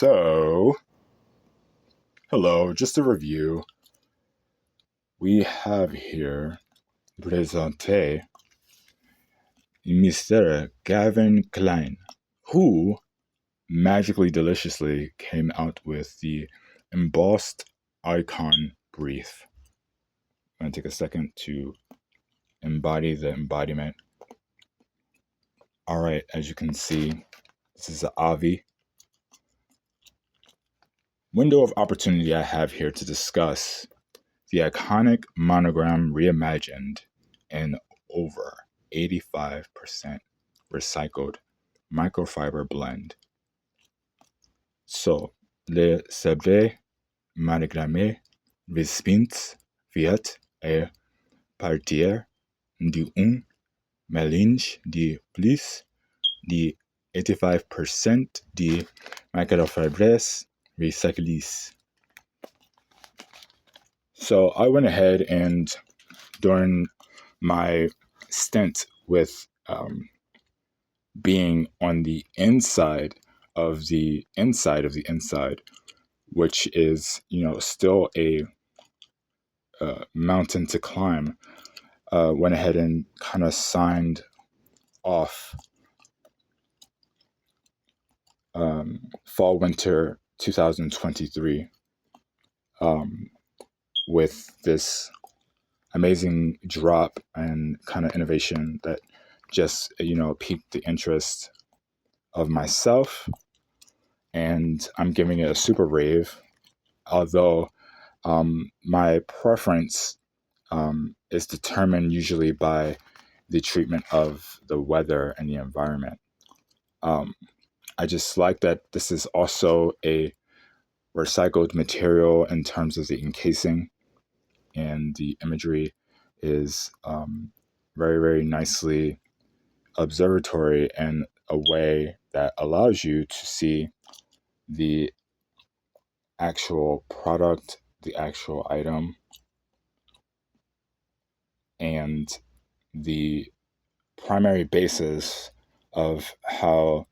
So, hello, just a review. We have here présenté Mr. Gavin Klein, who magically deliciously came out with the embossed icon brief. I'm going to take a second to embody the embodiment. All right, as you can see, this is the Avi. Window of opportunity I have here to discuss the iconic monogram reimagined in over 85% recycled microfiber blend. So, le sablé monogrammé respints viet à partir d'un mélange de plus de 85% de microfibres recyclées. So I went ahead and during my stint with being on the inside of the inside of the inside, which is, still a mountain to climb, went ahead and kind of signed off fall winter 2023 with this amazing drop and kind of innovation that just piqued the interest of myself, and I'm giving it a super rave, although my preference is determined usually by the treatment of the weather and the environment. I just like that this is also a recycled material in terms of the encasing, and the imagery is very, very nicely observatory in a way that allows you to see the actual product, the actual item, and the primary basis of how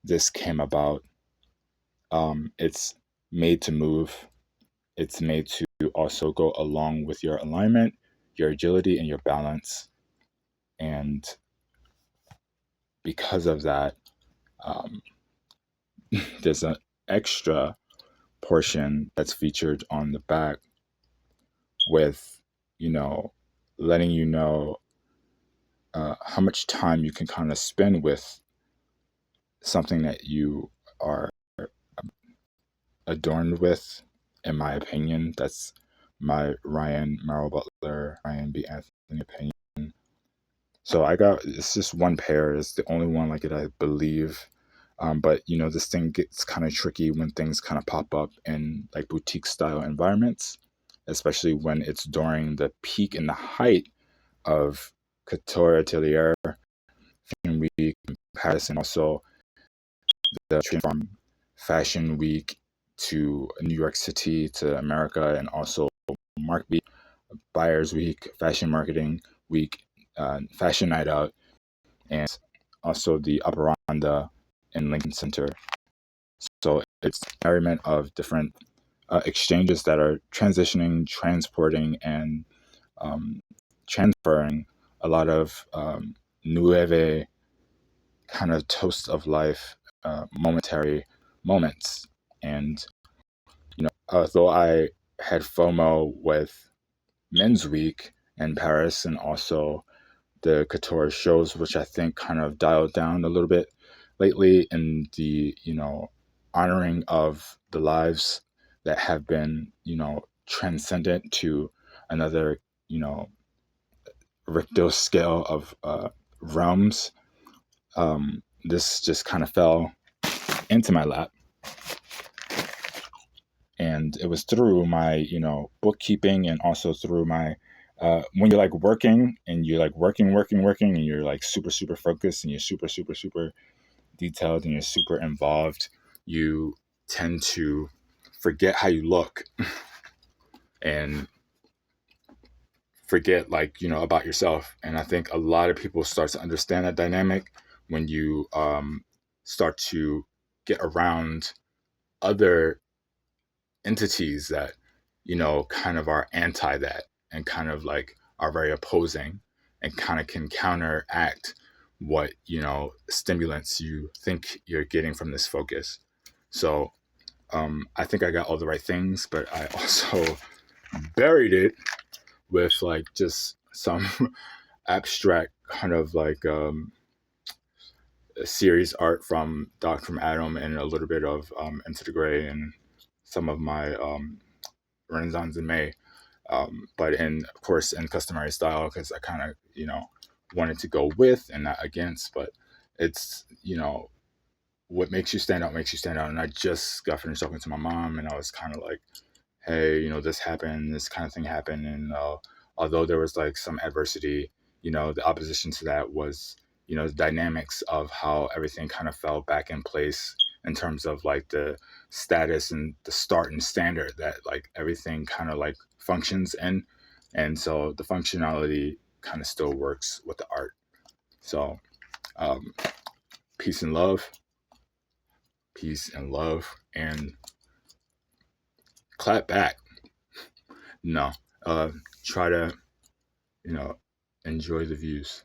this came about. It's made to move. It's made to also go along with your alignment, your agility, and your balance. And because of that, there's an extra portion that's featured on the back with, letting you know how much time you can kind of spend with something that you are adorned with. In my opinion, that's my Ryän, Merrill, Bútler, Ryän, B.adBunn.i opinion. So it's just one pair. It's the only one like it, I believe. But this thing gets kind of tricky when things kind of pop up in like boutique style environments, especially when it's during the peak and the height of Couture Atelier Fashion Week in Paris, and also the train from Fashion Week to New York City to America, and also Mark Week, Buyers Week, Fashion Marketing Week, Fashion Night Out, and also the Operanda in Lincoln Center. So it's an environment of different exchanges that are transitioning, transporting, and transferring a lot of nueve kind of toast of life, momentary moments. And although I had FOMO with Men's Week in Paris and also the couture shows, which I think kind of dialed down a little bit lately in the honoring of the lives that have been transcendent to another Richter scale of realms. This just kind of fell into my lap, and it was through my bookkeeping, and also through my when you're like working and you're like working and you're like super focused and you're super detailed and you're super involved, you tend to forget how you look and forget about yourself. And I think a lot of people start to understand that dynamic when you start to get around other entities that, kind of are anti that and kind of like are very opposing and kind of can counteract what, stimulants you think you're getting from this focus. So I think I got all the right things, but I also buried it with like just some abstract kind of like series art from Doc from Adam and a little bit of Into the Gray and some of my Renaissance in May. But of course, in customary style, because I kind of, wanted to go with and not against. But it's, what makes you stand out makes you stand out. And I just got finished talking to my mom, and I was kind of like, hey, this happened, this kind of thing happened. And although there was like some adversity, the opposition to that was, the dynamics of how everything kind of fell back in place in terms of like the status and the start and standard that like everything kind of like functions in. And so the functionality kind of still works with the art. So peace and love, and clap back. No, try to, enjoy the views.